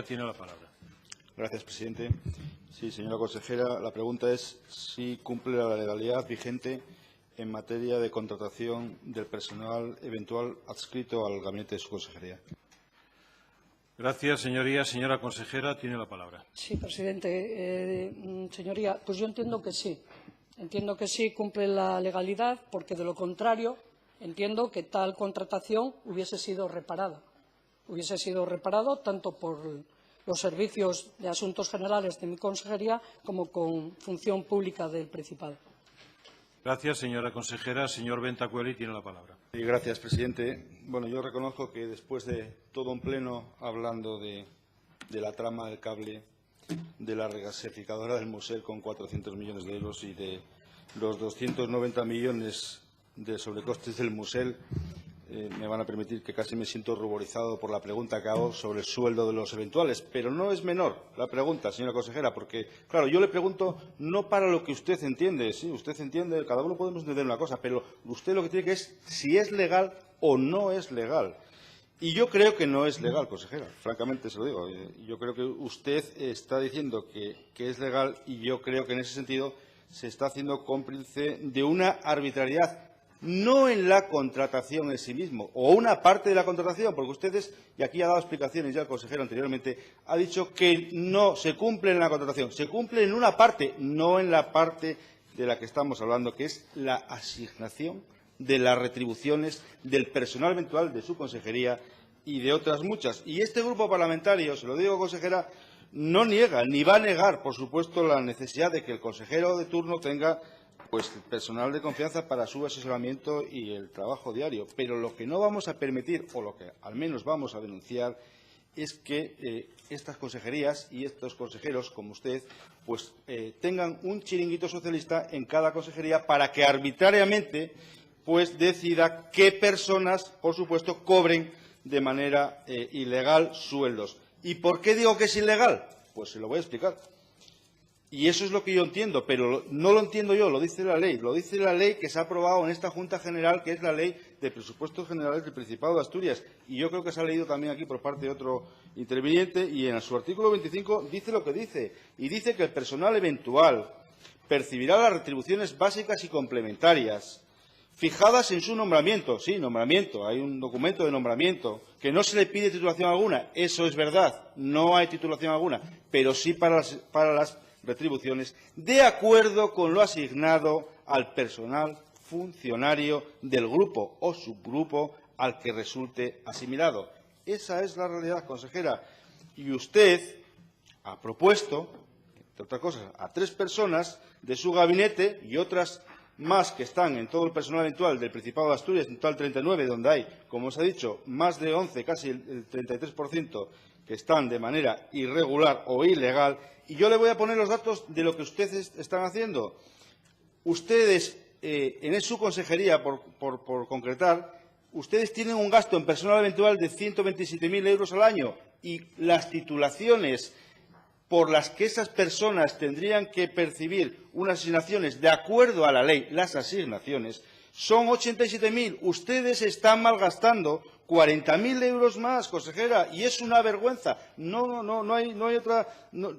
tiene la palabra. Gracias, presidente. Sí, señora consejera, la pregunta es si cumple la legalidad vigente en materia de contratación del personal eventual adscrito al gabinete de su consejería. Gracias, señoría. Señora consejera, tiene la palabra. Sí, presidente. Señoría, pues yo entiendo que sí. Entiendo que sí cumple la legalidad, porque de lo contrario entiendo que tal contratación hubiese sido reparada. Hubiese sido reparado tanto por los servicios de asuntos generales de mi consejería como con función pública del Principado. Gracias, señora consejera. Señor Bentacueli, tiene la palabra. Sí, gracias, presidente. Bueno, yo reconozco que después de todo un pleno hablando de la trama del cable, de la regasificadora del Mosel con 400 millones de euros y de los 290 millones de sobrecostes del Mosel, me van a permitir que casi me siento ruborizado por la pregunta que hago sobre el sueldo de los eventuales. Pero no es menor la pregunta, señora consejera, porque, claro, yo le pregunto no para lo que usted entiende. Sí, usted entiende, cada uno podemos entender una cosa, pero usted lo que tiene que es si es legal o no es legal. Y yo creo que no es legal, consejera, francamente se lo digo. Yo creo que usted está diciendo que es legal y yo creo que en ese sentido se está haciendo cómplice de una arbitrariedad, no en la contratación en sí mismo, o una parte de la contratación, porque ustedes, y aquí ha dado explicaciones ya el consejero anteriormente, ha dicho que no se cumple en la contratación, se cumple en una parte, no en la parte de la que estamos hablando, que es la asignación de las retribuciones del personal eventual de su consejería y de otras muchas. Y este grupo parlamentario, se lo digo, consejera, no niega ni va a negar, por supuesto, la necesidad de que el consejero de turno tenga personal de confianza para su asesoramiento y el trabajo diario. Pero lo que no vamos a permitir, o lo que al menos vamos a denunciar, es que estas consejerías y estos consejeros, como usted, tengan un chiringuito socialista en cada consejería para que arbitrariamente decida qué personas, por supuesto, cobren de manera ilegal sueldos. ¿Y por qué digo que es ilegal? Pues se lo voy a explicar. Y eso es lo que yo entiendo, pero no lo entiendo yo, lo dice la ley que se ha aprobado en esta Junta General, que es la Ley de Presupuestos Generales del Principado de Asturias. Y yo creo que se ha leído también aquí por parte de otro interviniente, y en su artículo 25 dice lo que dice, y dice que el personal eventual percibirá las retribuciones básicas y complementarias fijadas en su nombramiento. Sí, nombramiento, hay un documento de nombramiento, que no se le pide titulación alguna, eso es verdad, no hay titulación alguna, pero sí para las retribuciones, de acuerdo con lo asignado al personal funcionario del grupo o subgrupo al que resulte asimilado. Esa es la realidad, consejera. Y usted ha propuesto, entre otras cosas, a 3 personas de su gabinete y otras más que están en todo el personal eventual del Principado de Asturias, en total 39, donde hay, como os ha dicho, más de 11, casi el 33%, que están de manera irregular o ilegal. Y yo le voy a poner los datos de lo que ustedes están haciendo. Ustedes, en su consejería, por concretar, ustedes tienen un gasto en personal eventual de 127.000 euros al año, y las titulaciones por las que esas personas tendrían que percibir unas asignaciones de acuerdo a la ley, las asignaciones, son 87.000. Ustedes están malgastando 40.000 euros más, consejera, y es una vergüenza. No hay otra.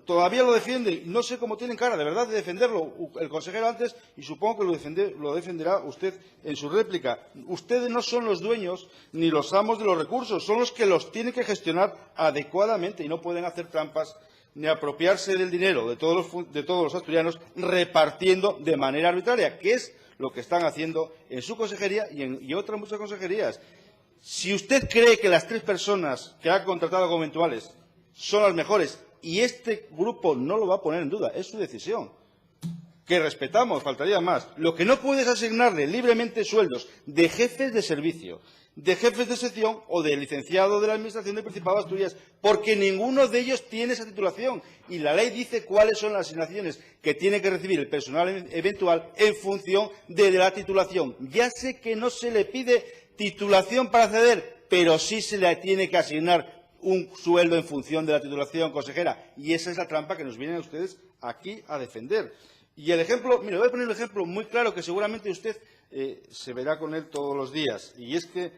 Todavía lo defienden. No sé cómo tienen cara, de verdad, de defenderlo el consejero antes, y supongo que lo defenderá usted en su réplica. Ustedes no son los dueños ni los amos de los recursos, son los que los tienen que gestionar adecuadamente, y no pueden hacer trampas ni apropiarse del dinero de todos los asturianos repartiendo de manera arbitraria, que es lo que están haciendo en su consejería y otras muchas consejerías. Si usted cree que las 3 personas que ha contratado como eventuales son las mejores, y este grupo no lo va a poner en duda, es su decisión, que respetamos, faltaría más. Lo que no puede es asignarle libremente sueldos de jefes de servicio, de jefes de sección o de licenciado de la Administración del Principado de Asturias, porque ninguno de ellos tiene esa titulación. Y la ley dice cuáles son las asignaciones que tiene que recibir el personal eventual en función de la titulación. Ya sé que no se le pide titulación para acceder, pero sí se le tiene que asignar un sueldo en función de la titulación, consejera. Y esa es la trampa que nos vienen ustedes aquí a defender. Y el ejemplo, mire, voy a poner un ejemplo muy claro que seguramente usted se verá con él todos los días. Y es que,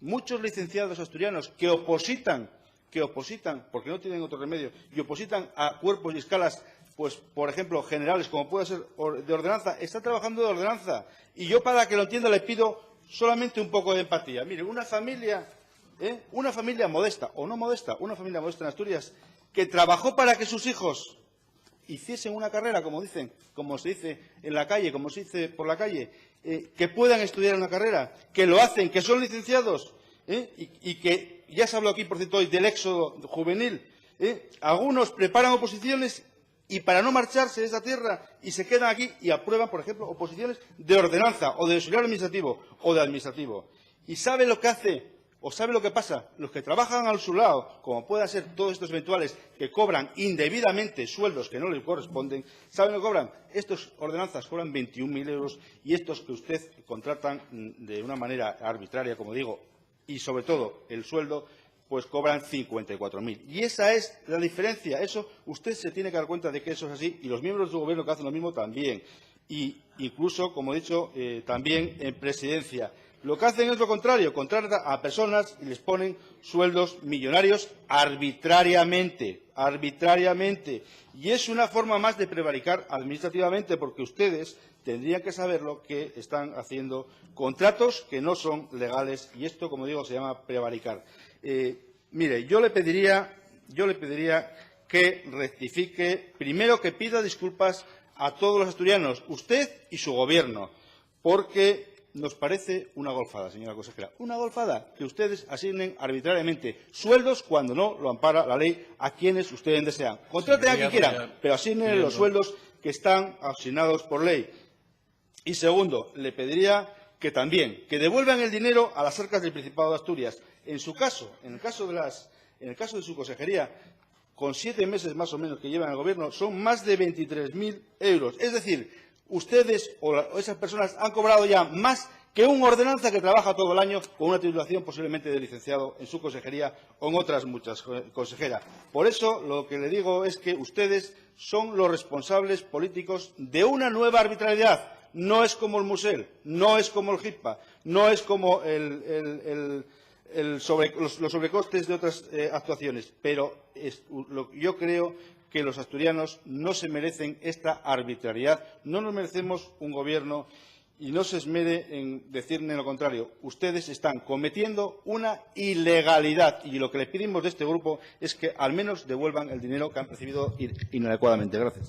muchos licenciados asturianos que opositan que opositan, porque no tienen otro remedio, y opositan a cuerpos y escalas, pues, por ejemplo, generales, como puede ser de ordenanza, está trabajando de ordenanza. Y yo, para que lo entienda, le pido solamente un poco de empatía. Mire, una familia modesta, o no modesta, una familia modesta en Asturias, que trabajó para que sus hijos hiciesen una carrera, como dicen, como se dice en la calle, como se dice por la calle, que puedan estudiar una carrera, que lo hacen, que son licenciados, y que, ya se habló aquí, por cierto, hoy del éxodo juvenil, algunos preparan oposiciones y para no marcharse de esa tierra y se quedan aquí y aprueban, por ejemplo, oposiciones de ordenanza o de auxiliar administrativo o de administrativo. ¿Y sabe lo que hace o sabe lo que pasa? Los que trabajan a su lado, como puedan ser todos estos eventuales que cobran indebidamente sueldos que no les corresponden, ¿saben lo que cobran? Estos ordenanzas cobran 21.000 euros y estos que usted contratan de una manera arbitraria, como digo, y sobre todo el sueldo, pues cobran 54.000. Y esa es la diferencia. Eso usted se tiene que dar cuenta de que eso es así y los miembros de su gobierno que hacen lo mismo también. Y incluso, como he dicho, también en presidencia. Lo que hacen es lo contrario, contratan a personas y les ponen sueldos millonarios arbitrariamente. Y es una forma más de prevaricar administrativamente, porque ustedes tendrían que saberlo, que están haciendo contratos que no son legales y esto, como digo, se llama prevaricar. Mire, yo le pediría que rectifique, primero que pida disculpas a todos los asturianos, usted y su gobierno, porque nos parece una golfada, señora consejera, una golfada que ustedes asignen arbitrariamente sueldos cuando no lo ampara la ley a quienes ustedes desean. Contraten a quien quieran, pero asignen los sueldos que están asignados por ley. Y segundo, le pediría que también devuelvan el dinero a las arcas del Principado de Asturias. En su caso, en el caso de su consejería, con 7 meses más o menos que llevan el gobierno, son más de 23.000 euros. Es decir, ustedes o esas personas han cobrado ya más que un ordenanza que trabaja todo el año con una titulación posiblemente de licenciado en su consejería o en otras muchas consejeras. Por eso, lo que le digo es que ustedes son los responsables políticos de una nueva arbitrariedad. No es como el Musel, no es como el HIPA, no es como los sobrecostes de otras actuaciones, pero yo creo que los asturianos no se merecen esta arbitrariedad, no nos merecemos un gobierno y no se esmere en decirme lo contrario. Ustedes están cometiendo una ilegalidad y lo que les pedimos de este grupo es que al menos devuelvan el dinero que han recibido inadecuadamente. Gracias.